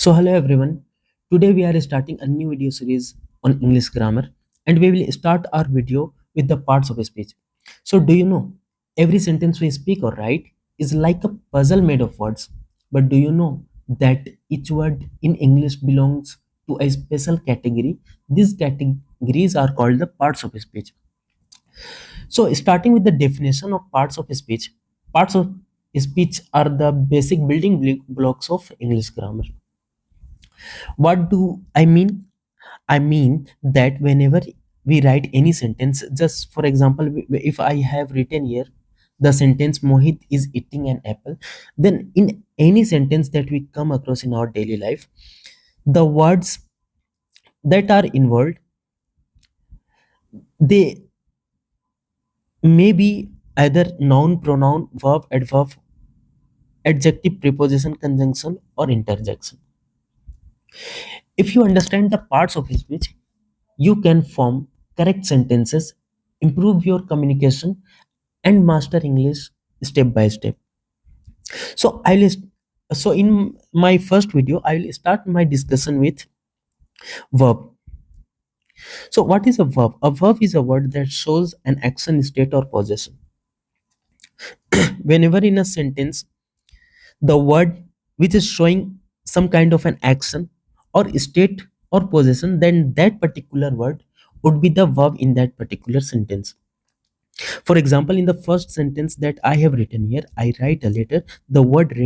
So hello everyone. Today we are starting a new video series on English grammar and we will start our video with the parts of speech. So do you know every sentence we speak or write is like a puzzle made of words. But do you know that each word in English belongs to a special category? These categories are called the parts of speech. So starting with the definition of parts of speech. Parts of speech are the basic building blocks of English grammar. What do I mean? I mean that whenever we write any sentence, just for example, if I have written here the sentence Mohit is eating an apple, then in any sentence that we come across in our daily life, the words that are involved, they may be either noun, pronoun, verb, adverb, adjective, preposition, conjunction, or interjection. If you understand the parts of speech, you can form correct sentences, improve your communication, and master English step by step. So in my first video, I will start my discussion with verb. So what is a verb? A verb is a word that shows an action, state, or possession. Whenever in a sentence, the word which is showing some kind of an action or state or possession, then that particular word would be the verb in that particular sentence. For example, in the first sentence that I have written here, I write a letter. The word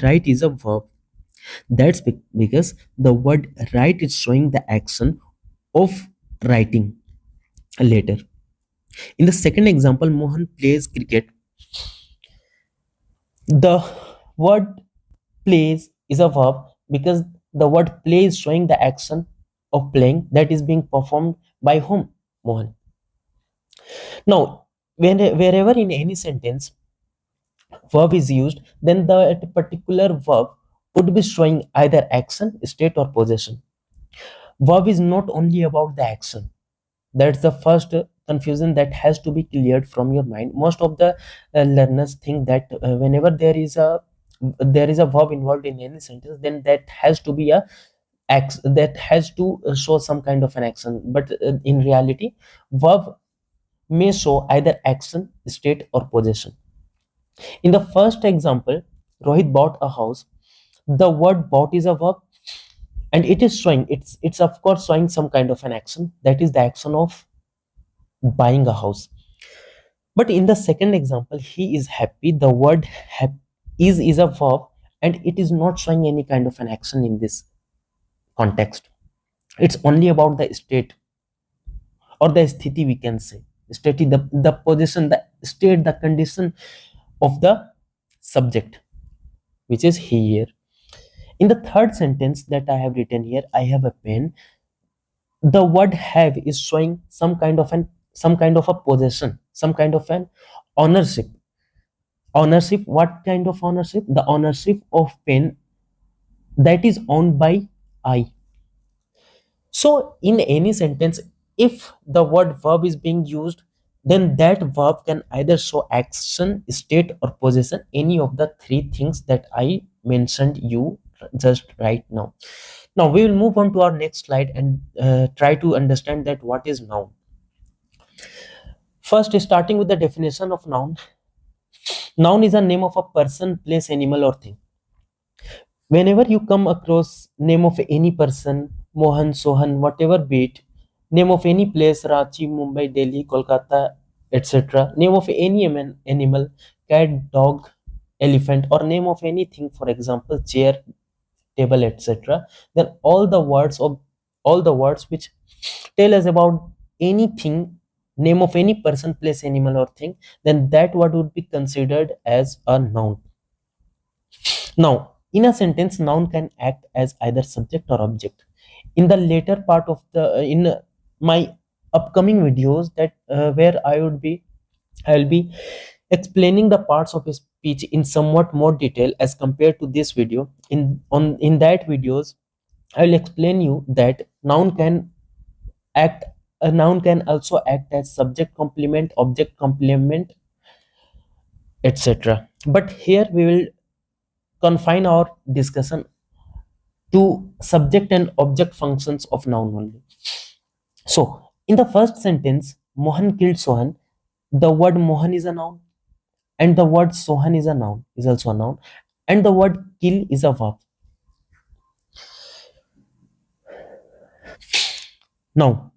write is a verb. That's because the word write is showing the action of writing a letter. In the second example, Mohan plays cricket. The word plays is a verb because the word play is showing the action of playing that is being performed by whom? Mohan. Now, wherever in any sentence verb is used, then the particular verb would be showing either action, state, or possession. Verb is not only about the action. That's the first confusion that has to be cleared from your mind. Most of the learners think that whenever there is a verb involved in any sentence, then that has to be a that has to show some kind of an action. But in reality, verb may show either action, state, or possession. In the first example, Rohit bought a house. The word bought is a verb and it is showing it's of course showing some kind of an action, that is the action of buying a house. But in the second example, he is happy. The word is a verb and it is not showing any kind of an action in this context. It's only about the state or the sthiti, we can say. State, the position, the state, the condition of the subject, which is he here. In the third sentence that I have written here, I have a pen. The word have is showing some kind of a possession, some kind of an ownership. Ownership, what kind of ownership? The ownership of pen that is owned by I. So in any sentence, if the word verb is being used, then that verb can either show action, state, or possession, any of the three things that I mentioned you just right now. Now we will move on to our next slide and try to understand that what is noun. First, starting with the definition of noun. Noun is a name of a person, place, animal, or thing. Whenever you come across name of any person, Mohan, Sohan, whatever be it, name of any place, Ranchi, Mumbai, Delhi, Kolkata, etc., name of any animal, cat, dog, elephant, or name of anything, for example, chair, table, etc., then all the words which tell us about anything, name of any person, place, animal, or thing, then that word would be considered as a noun. Now, in a sentence, noun can act as either subject or object. In the later part of in my upcoming videos, that where I will be explaining the parts of speech in somewhat more detail as compared to this video. In that videos, I will explain you that act a noun can also act as subject complement, object complement, etc. But here we will confine our discussion to subject and object functions of noun only. So, in the first sentence, Mohan killed Sohan, the word Mohan is a noun, and the word Sohan is a noun, is also a noun, and the word kill is a verb. Now,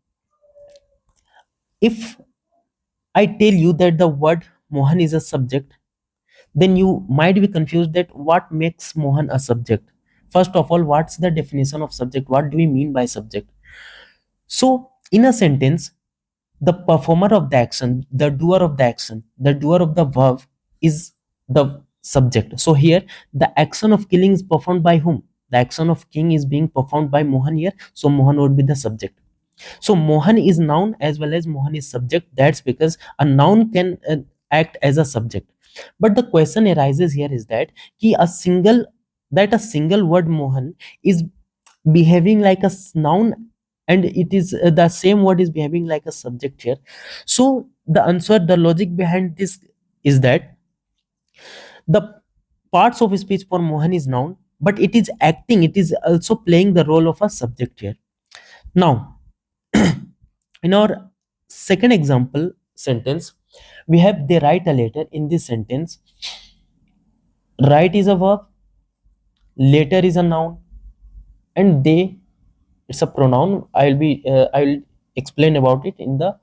if I tell you that the word Mohan is a subject, then you might be confused that what makes Mohan a subject. First of all, what's the definition of subject? What do we mean by subject? So, in a sentence, the performer of the action, the doer of the verb is the subject. So here, the action of killing is performed by whom? The action of king is being performed by Mohan here. So Mohan would be the subject. So Mohan is noun as well as Mohan is subject. That's because a noun can act as a subject. But the question arises here is that a single word Mohan is behaving like a noun, and it is the same word is behaving like a subject here. So the logic behind this is that the parts of speech for Mohan is noun, but it is also playing the role of a subject here. Now, in our second example sentence, we have they write a letter. In this sentence, write is a verb, later is a noun, and they, it's a pronoun. I'll explain about it in the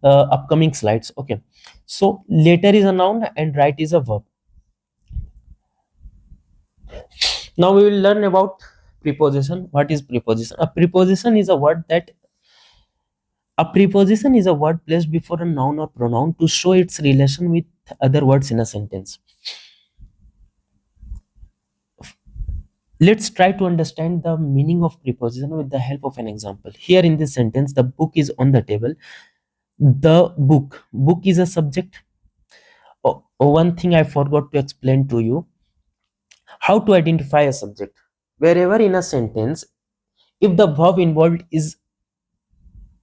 upcoming slides. Okay, so later is a noun and write is a verb. Now we will learn about preposition. What is preposition? A preposition is a word placed before a noun or pronoun to show its relation with other words in a sentence. Let's try to understand the meaning of preposition with the help of an example. Here in this sentence, the book is on the table. Book is a subject. One thing I forgot to explain to you, how to identify a subject. Wherever in a sentence, if the verb involved is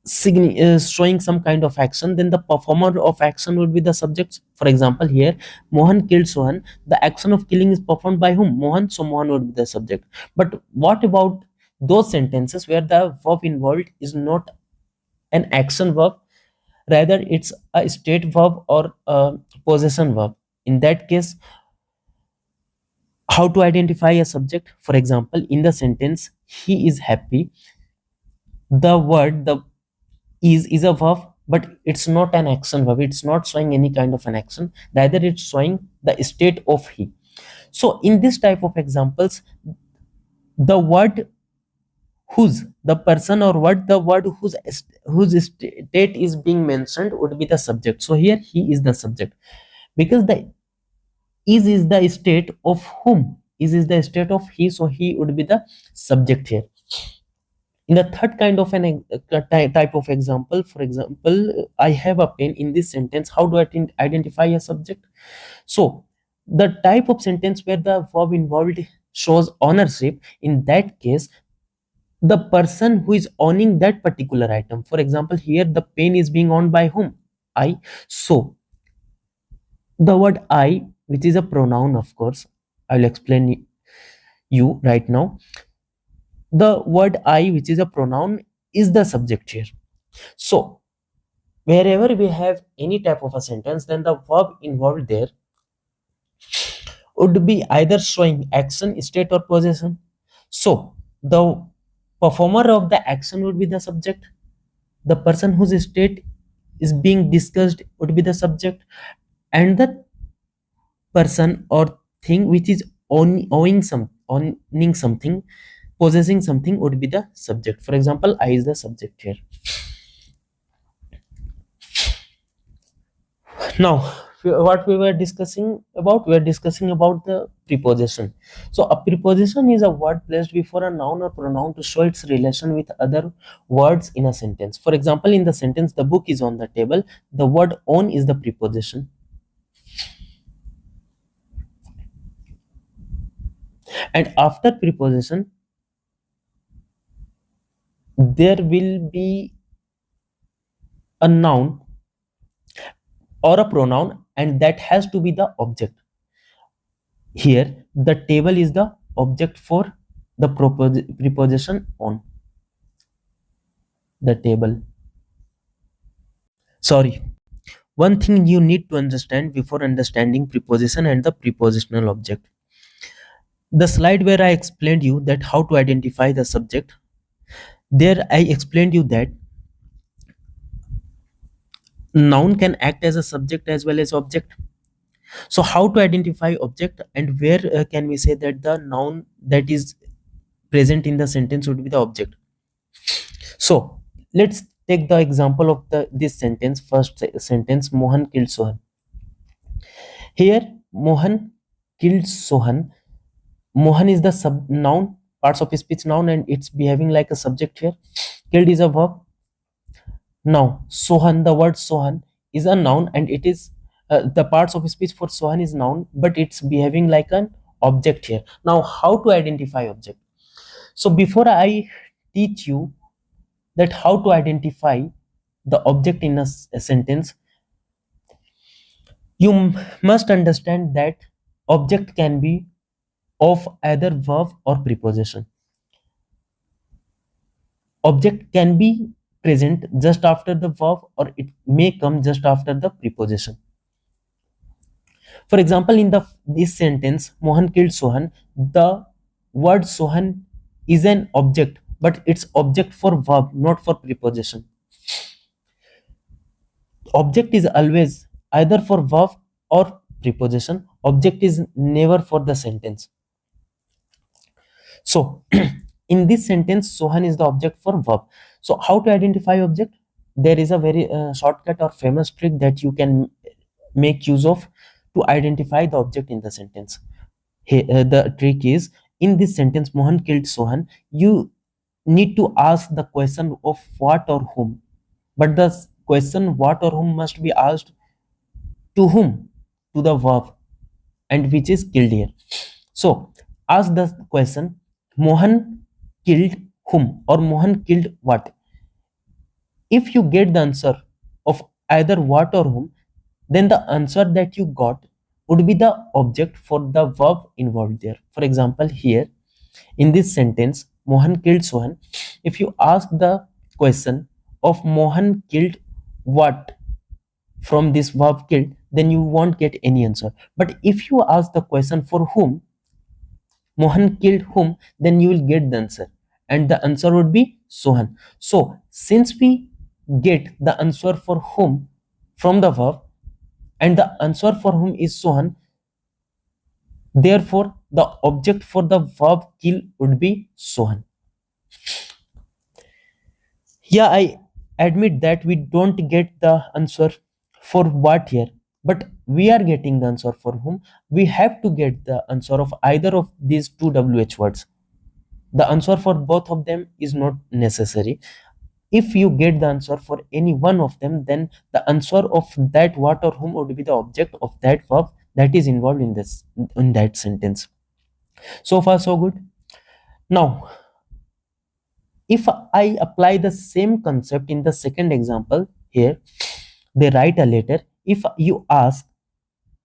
showing some kind of action, then the performer of action would be the subject. For example, here Mohan killed Sohan, the action of killing is performed by whom? Mohan, so Mohan would be the subject. But what about those sentences where the verb involved is not an action verb, rather it's a state verb or a possession verb? In that case, how to identify a subject? For example, in the sentence he is happy, the word the is a verb, but it's not an action verb, it's not showing any kind of an action, rather it's showing the state of he. So in this type of examples, the word whose, the person or what, the word whose state is being mentioned would be the subject. So here he is the subject, because the is the state of whom, is the state of he, so he would be the subject here. In the third kind of type of example, for example, I have a pen. In this sentence, how do I identify a subject? So the type of sentence where the verb involved shows ownership, in that case the person who is owning that particular item, for example here the pen is being owned by whom? I. So the word I, which is a pronoun, of course, I'll explain you right now. The word I, which is a pronoun, is the subject here. So wherever we have any type of a sentence, then the verb involved there would be either showing action, state, or possession. So the performer of the action would be the subject. The person whose state is being discussed would be the subject, and the person or thing which is owning something, possessing something, would be the subject. For example, I is the subject here. Now, what we were discussing about, we were discussing about the preposition. So a preposition is a word placed before a noun or pronoun to show its relation with other words in a sentence. For example, in the sentence the book is on the table, the word on is the preposition, and after preposition there will be a noun or a pronoun, and that has to be the object. Here the table is the object for the preposition on the table. Sorry. One thing you need to understand before understanding preposition and the prepositional object. The slide where I explained you that how to identify the subject, there I explained you that noun can act as a subject as well as object. So how to identify object, and where can we say that the noun that is present in the sentence would be the object? So let's take the example of the this sentence. First sentence, Mohan killed Sohan. Here Mohan killed Sohan. Mohan is the sub noun, parts of speech noun, and it's behaving like a subject here. Killed is a verb. Now Sohan, the word Sohan is a noun, and it is the parts of speech for Sohan is noun, but it's behaving like an object here. Now how to identify object? So before I teach you that how to identify the object in a sentence, you must understand that object can be of either verb or preposition. Object can be present just after the verb, or it may come just after the preposition. For example, in the this sentence, Mohan killed Sohan, the word Sohan is an object, but it's object for verb, not for preposition. Object is always either for verb or preposition. Object is never for the sentence. So in this sentence, Sohan is the object for verb. So how to identify object? There is a very shortcut or famous trick that you can make use of to identify the object in the sentence. The trick is, in this sentence, Mohan killed Sohan, you need to ask the question of what or whom, but the question what or whom must be asked to whom, to the verb, and which is killed here. So ask the question, Mohan killed whom, or Mohan killed what. If you get the answer of either what or whom, then the answer that you got would be the object for the verb involved there. For example, here in this sentence, Mohan killed Sohan, if you ask the question of Mohan killed what from this verb killed, then you won't get any answer. But if you ask the question for whom, Mohan killed whom, then you will get the answer, and the answer would be Sohan. So since we get the answer for whom from the verb, and the answer for whom is Sohan, therefore the object for the verb kill would be Sohan. Yeah, I admit that we don't get the answer for what here, but we are getting the answer for whom. We have to get the answer of either of these two WH words. The answer for both of them is not necessary. If you get the answer for any one of them, then the answer of that what or whom would be the object of that verb that is involved in that sentence. So far so good. Now if I apply the same concept in the second example, here they write a letter. If you ask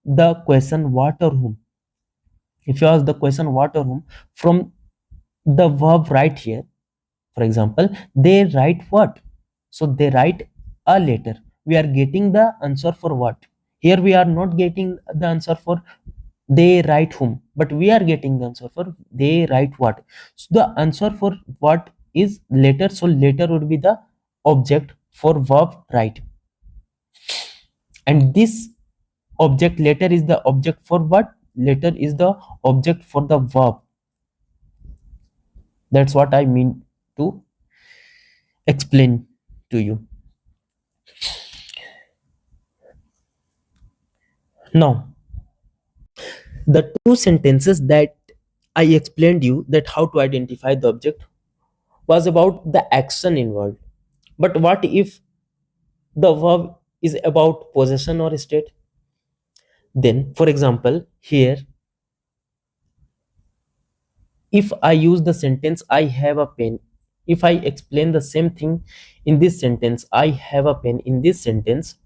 the question what or whom, if you ask the question what or whom from the verb right here, for example, they write what, so they write a letter. We are getting the answer for what. Here we are not getting the answer for they write whom, but we are getting the answer for they write what. So the answer for what is letter, so letter would be the object for verb write, and this object letter is the object for what, letter is the object for the verb. That's what I mean to explain to you. Now the two sentences that I explained you that how to identify the object was about the action involved. But what if the verb is about possession or state? Then, for example, here, if I use the sentence, I have a pen, if I explain the same thing in this sentence, I have a pen, in this sentence,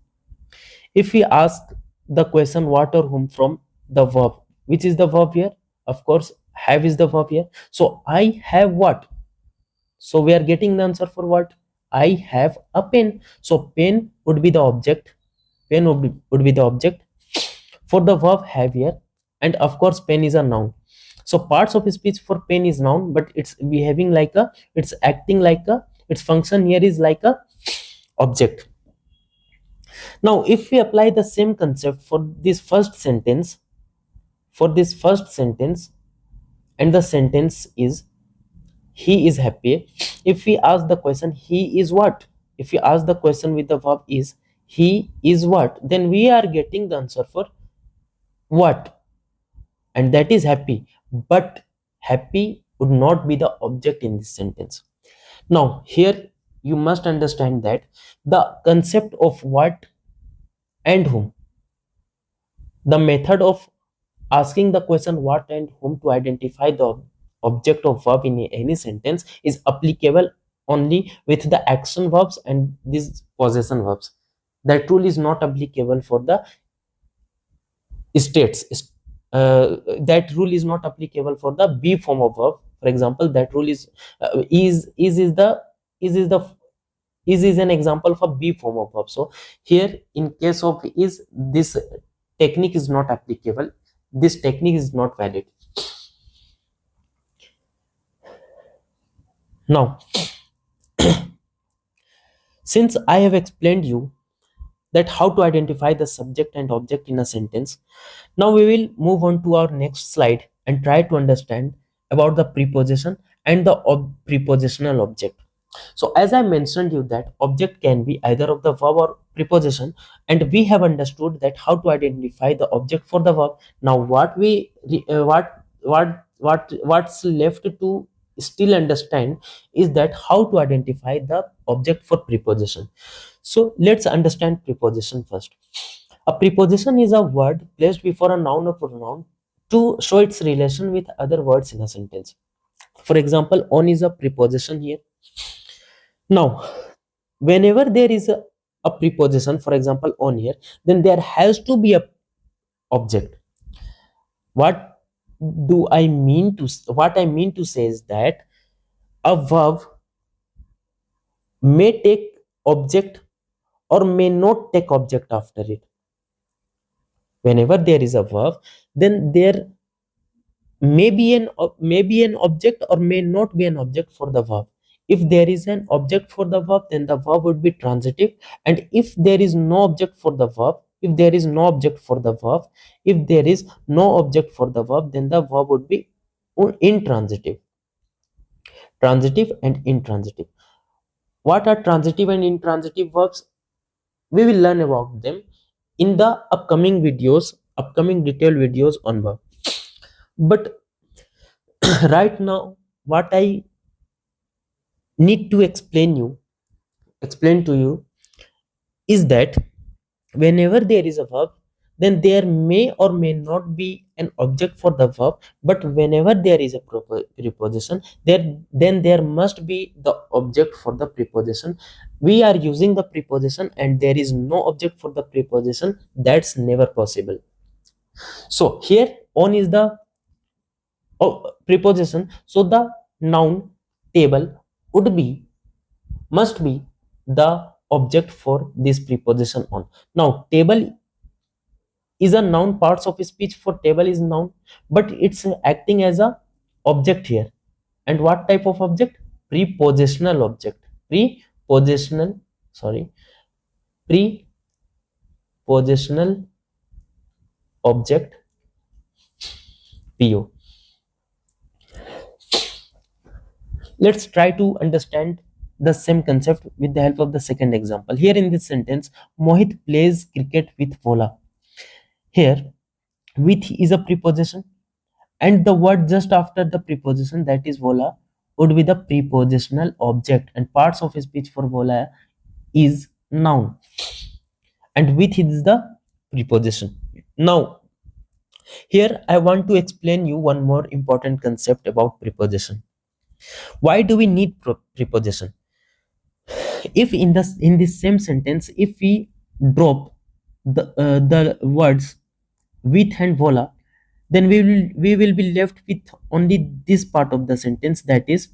if we ask the question what or whom from the verb, which is the verb here? Of course, Have is the verb here. So I have what? So we are getting the answer for what? I have a pen. So pen would be the object. Pen would be the object for the verb have here. And of course pen is a noun. So parts of speech for pen is noun, but it's behaving like a, it's acting like a, its function here is like a object. Now if we apply the same concept for this first sentence, for this first sentence, and the sentence is he is happy. If we ask the question he is what, if we ask the question with the verb is, he is what, then we are getting the answer for what, and that is happy. But happy would not be the object in this sentence. Now here you must understand that the concept of what and whom, the method of asking the question what and whom to identify the object of verb in any sentence is applicable only with the action verbs and these possession verbs. That rule is not applicable for the states. That rule is not applicable for the be form of verb. For example, that rule is the is the is an example for be form of verb. So here in case of is, this technique is not applicable, this technique is not valid. Now since I have explained you that how to identify the subject and object in a sentence, now we will move on to our next slide and try to understand about the preposition and the prepositional object. So as I mentioned you that object can be either of the verb or preposition, and we have understood that how to identify the object for the verb. Now what we what's left to still understand is that how to identify the object for preposition. So let's understand preposition first. A preposition is a word placed before a noun or pronoun to show its relation with other words in a sentence. For example, on is a preposition here. Now, whenever there is a preposition, for example, on here, then there has to be a object. What what I mean to say is that a verb may take object or may not take object after it. Whenever there is a verb, then there may be an object or may not be an object for the verb. If there is an object for the verb, then the verb would be transitive. And if there is no object for the verb, if there is no object for the verb, if there is no object for the verb, then the verb would be intransitive. Transitive and intransitive. What are transitive and intransitive verbs? We will learn about them in the upcoming videos, upcoming detailed videos on verb. But right now what I need to explain to you is that whenever there is a verb, then there may or may not be an object for the verb. But whenever there is a preposition, then there must be the object for the preposition. We are using the preposition and there is no object for the preposition, that's never possible. So here on is the preposition, so the noun table would be, must be the object for this preposition on. Now table is a noun, parts of speech for table is noun, but it's acting as a object here. And what type of object? Prepositional object. Prepositional, sorry, prepositional object, po. Let's try to understand the same concept with the help of the second example. Here in this sentence, Mohit plays cricket with Vola. Here, with is a preposition, and the word just after the preposition, that is Vola, would be the prepositional object, and parts of speech for Vola is noun, and with is the preposition. Now, here I want to explain you one more important concept about preposition. Why do we need preposition? If in this same sentence, if we drop the words with and vola, then we will be left with only this part of the sentence, that is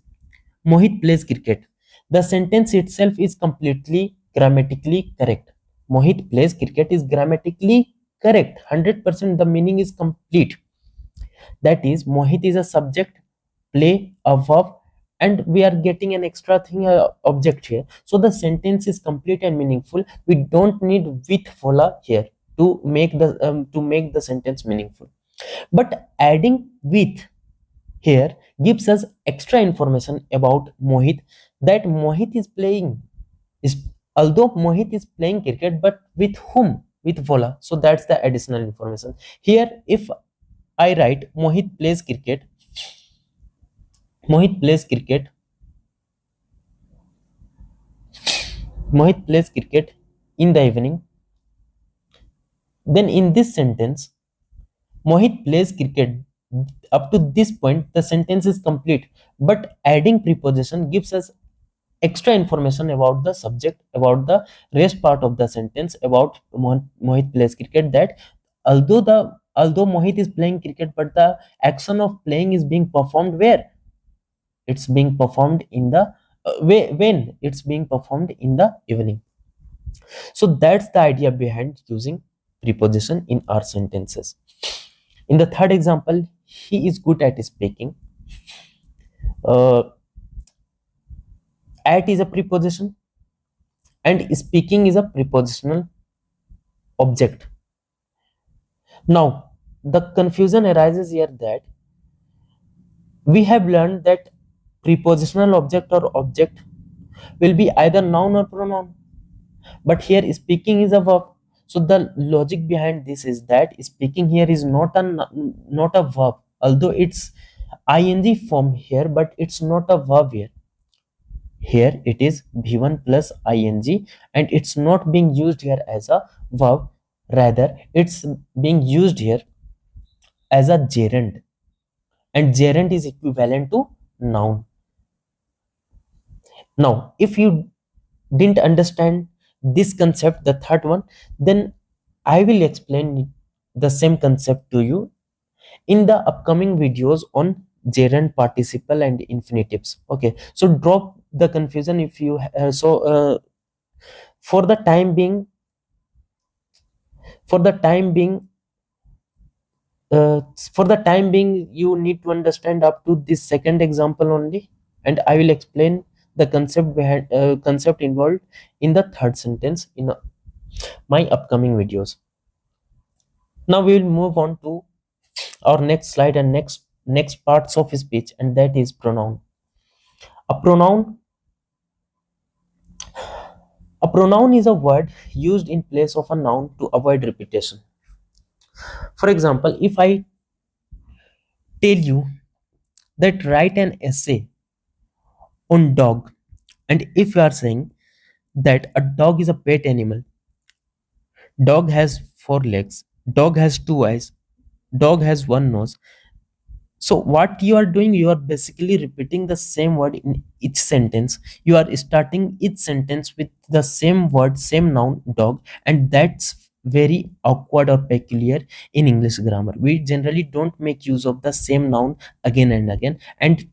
Mohit plays cricket. The sentence itself is completely grammatically correct. Mohit plays cricket is grammatically correct, 100%. The meaning is complete. That is, Mohit is a subject, play a verb, and we are getting an extra thing, object here. So the sentence is complete and meaningful. We don't need with vola here to make the sentence meaningful. But adding with here gives us extra information about Mohit, that Mohit is playing is although Mohit is playing cricket, but with whom? With vola. So that's the additional information. Here, if I write Mohit plays cricket, Mohit plays cricket in the evening, then in this sentence, Mohit plays cricket. Up to this point, the sentence is complete. But adding preposition gives us extra information about the subject, about the rest part of the sentence, about Mohit plays cricket. That although Mohit is playing cricket, but the action of playing is being performed where? It's being performed in the when it's being performed in the evening. So that's the idea behind using preposition in our sentences. In the third example, he is good at speaking. uh, at is a preposition and speaking is a prepositional object. Now the confusion arises here that we have learned that prepositional object or object will be either noun or pronoun, but here speaking is a verb. So the logic behind this is that speaking here is not a verb, although it's ing form here, but it's not a verb here. Here it is v1 plus ing, and it's not being used here as a verb, rather it's being used here as a gerund, and gerund is equivalent to noun. Now if you didn't understand this concept, the third one, then I will explain the same concept to you in the upcoming videos on gerund, participle and infinitives. Okay, so drop the confusion if you for the time being for the time being for the time being you need to understand up to this second example only, and I will explain the concept involved in the third sentence in my upcoming videos. Now we will move on to our next slide and next parts of speech, and that is pronoun. A pronoun a pronoun is a word used in place of a noun to avoid repetition. For example, if I tell you that write an essay on dog, and if you are saying that a dog is a pet animal, dog has four legs, dog has two eyes, dog has one nose. So what you are doing, you are basically repeating the same word in each sentence. You are starting each sentence with the same word, same noun, dog, and that's very awkward or peculiar in English grammar. We generally don't make use of the same noun again and again, and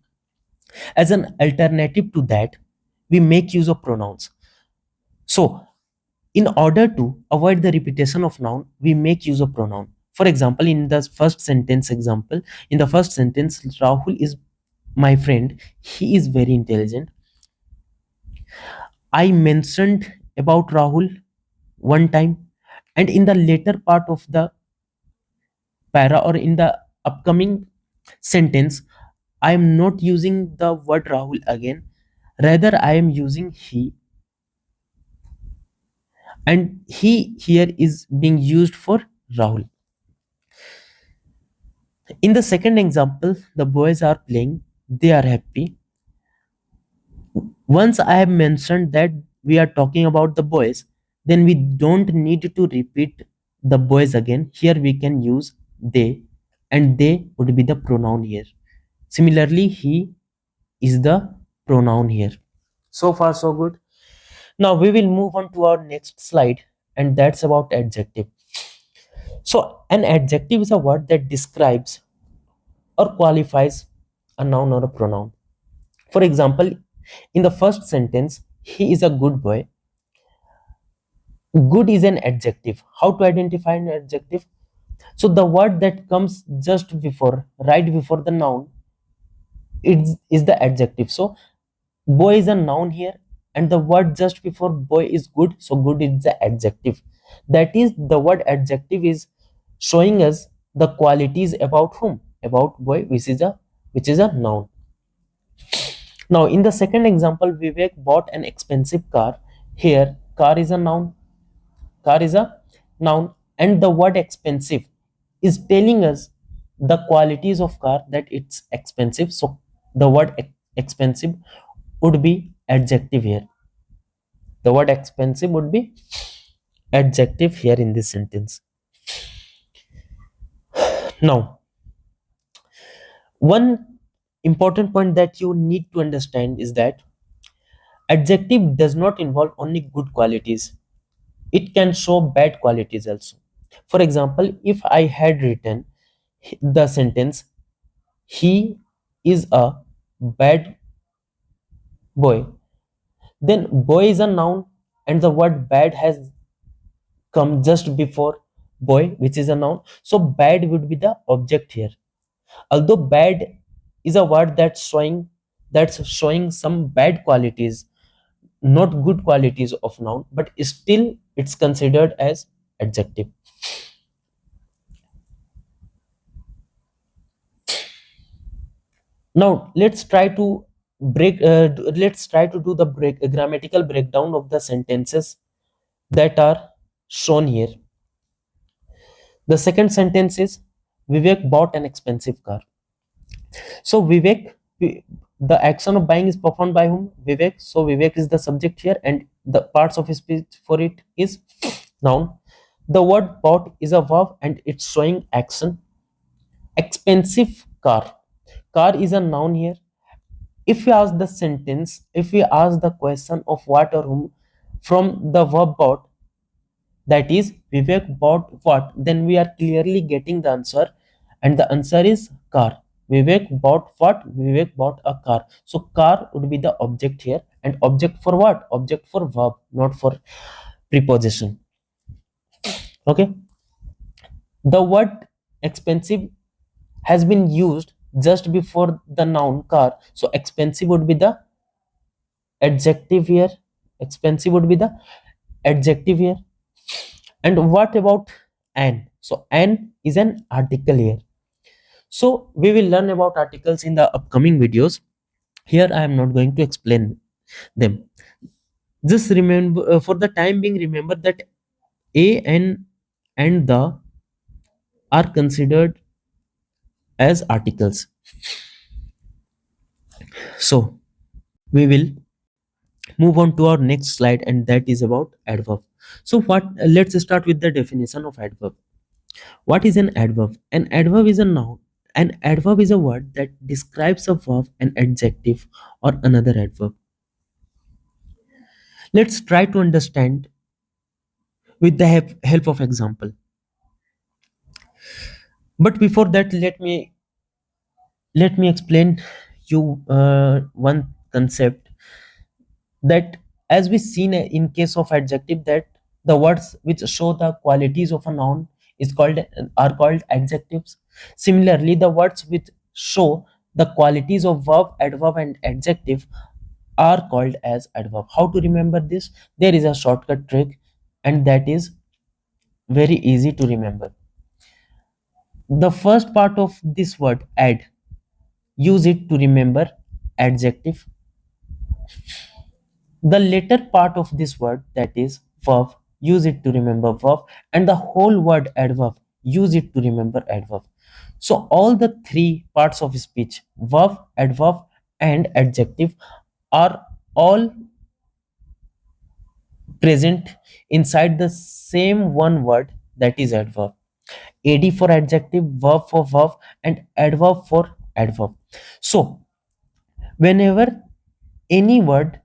as an alternative to that, we make use of pronouns. So in order to avoid the repetition of noun, we make use of pronoun. For example, in the first sentence, Rahul is my friend, he is very intelligent. I mentioned about Rahul one time, and in the later part of the para or in the upcoming sentence, I am not using the word Rahul again, rather I am using he, and he here is being used for Rahul. In the second example, the boys are playing, they are happy. Once I have mentioned that we are talking about the boys, then we don't need to repeat the boys again. Here we can use they, and they would be the pronoun here. Similarly, he is the pronoun here. So far, so good. Now we will move on to our next slide, and that's about adjective. So an adjective is a word that describes or qualifies a noun or a pronoun. For example, in the first sentence, he is a good boy. Good is an adjective. How to identify an adjective? So the word that comes just before, right before the noun, is the adjective. So boy is a noun here, and the word just before boy is good. So good is the adjective. That is, the word adjective is showing us the qualities about whom? About boy, which is a noun. Now, in the second example, Vivek bought an expensive car. Here, car is a noun. Car is a noun, and the word expensive is telling us the qualities of car, that it's expensive. So, the word expensive would be adjective here. The word expensive would be adjective here in this sentence. Now, one important point that you need to understand is that adjective does not involve only good qualities, it can show bad qualities also. For example, if I had written the sentence, he is a bad boy, then boy is a noun, and the word bad has come just before boy, which is a noun. So bad would be the object here. Although bad is a word that's showing some bad qualities, not good qualities of noun, but still it's considered as adjective. Now let's try to do the grammatical breakdown of the sentences that are shown here. The second sentence is, Vivek bought an expensive car. So the action of buying is performed by whom? Vivek. So Vivek is the subject here, and the parts of his speech for it is noun. The word bought is a verb, and it's showing action. Expensive car. Car is a noun here. If we ask the question of what or whom from the verb bought, that is Vivek bought what, then we are clearly getting the answer, and the answer is car. Vivek bought what? Vivek bought a car. So car would be the object here, and object for what? Object for verb, not for preposition. Okay. The word expensive has been used just before the noun car. So expensive would be the adjective here. Expensive would be the adjective here. And what about an? So an is an article here. So we will learn about articles in the upcoming videos. Here I am not going to explain them. Just remember, for the time being, remember that a and the are considered as articles. So we will move on to our next slide, and that is about adverb. So what? Let's start with the definition of adverb. What is an adverb? An adverb is a noun. An adverb is a word that describes a verb, an adjective, or another adverb. Let's try to understand with the help of example. But before that, let me explain you one concept, that as we seen in case of adjective, that the words which show the qualities of a noun are called adjectives. Similarly, the words which show the qualities of verb, adverb, and adjective are called as adverb. How to remember this? There is a shortcut trick, and that is very easy to remember. The first part of this word add, use it to remember adjective. The later part of this word, that is verb, use it to remember verb, and the whole word adverb, use it to remember adverb. So all the three parts of speech, verb, adverb, and adjective, are all present inside the same one word, that is adverb. Ad for adjective, verb for verb, and adverb for adverb. So whenever any word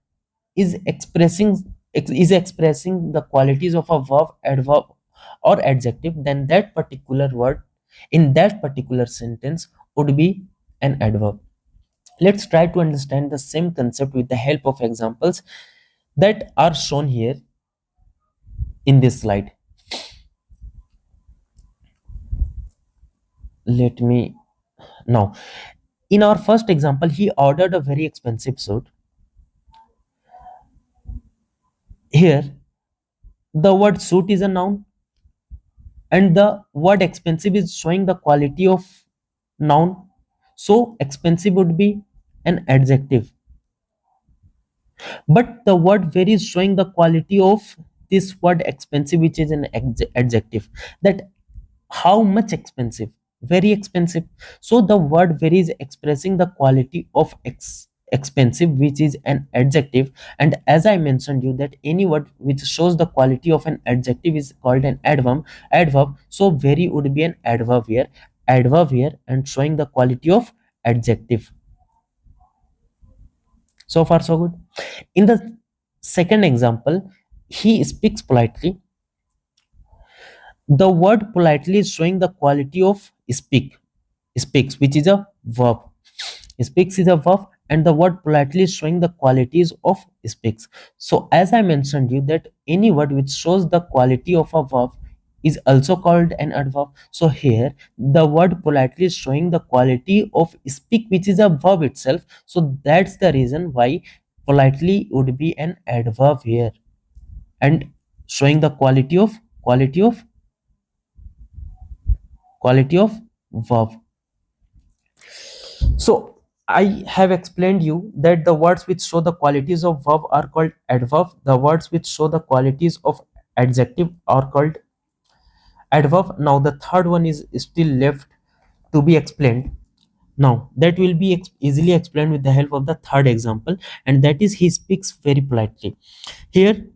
is expressing is expressing the qualities of a verb, adverb, or adjective, then that particular word in that particular sentence would be an adverb. Let's try to understand the same concept with the help of examples that are shown here in this slide. Let me now, in our first example, he ordered a very expensive suit. Here, the word suit is a noun, and the word expensive is showing the quality of noun. So, expensive would be an adjective, but the word very is showing the quality of this word expensive, which is an adjective. That how much expensive? Very expensive. So the word very is expressing the quality of expensive, which is an adjective. And as I mentioned you, that any word which shows the quality of an adjective is called an adverb. So very would be an adverb here and showing the quality of adjective. So far so good. In the second example, he speaks politely. The word politely is showing the quality of speaks, which is a verb. Speaks is a verb, and the word politely is showing the qualities of speaks. So as I mentioned you, that any word which shows the quality of a verb is also called an adverb. So here the word politely is showing the quality of speak, which is a verb itself. So that's the reason why politely would be an adverb here, and showing the quality of verb. So I have explained you that the words which show the qualities of verb are called adverb. The words which show the qualities of adjective are called adverb. Now the third one is still left to be explained. Now that will be easily explained with the help of the third example, and that is he speaks very politely. Here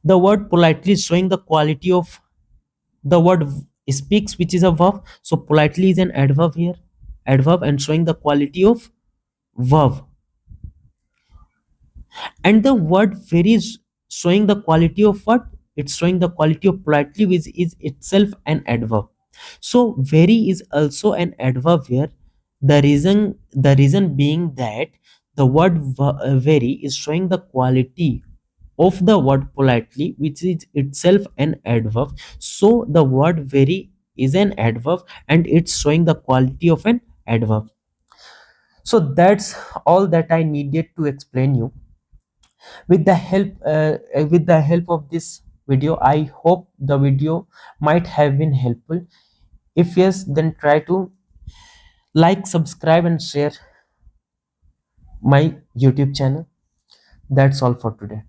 the word politely is showing the quality of the word speaks, which is a verb. So politely is an adverb here, adverb, and showing the quality of verb. And the word very is showing the quality of what? It's showing the quality of politely, which is itself an adverb. So very is also an adverb here. The reason being that the word very is showing the quality of the word politely, which is itself an adverb. So the word very is an adverb, and it's showing the quality of an adverb. So that's all that I needed to explain you. With the help of this video, I hope the video might have been helpful. If yes, then try to like, subscribe, and share my YouTube channel. That's all for today.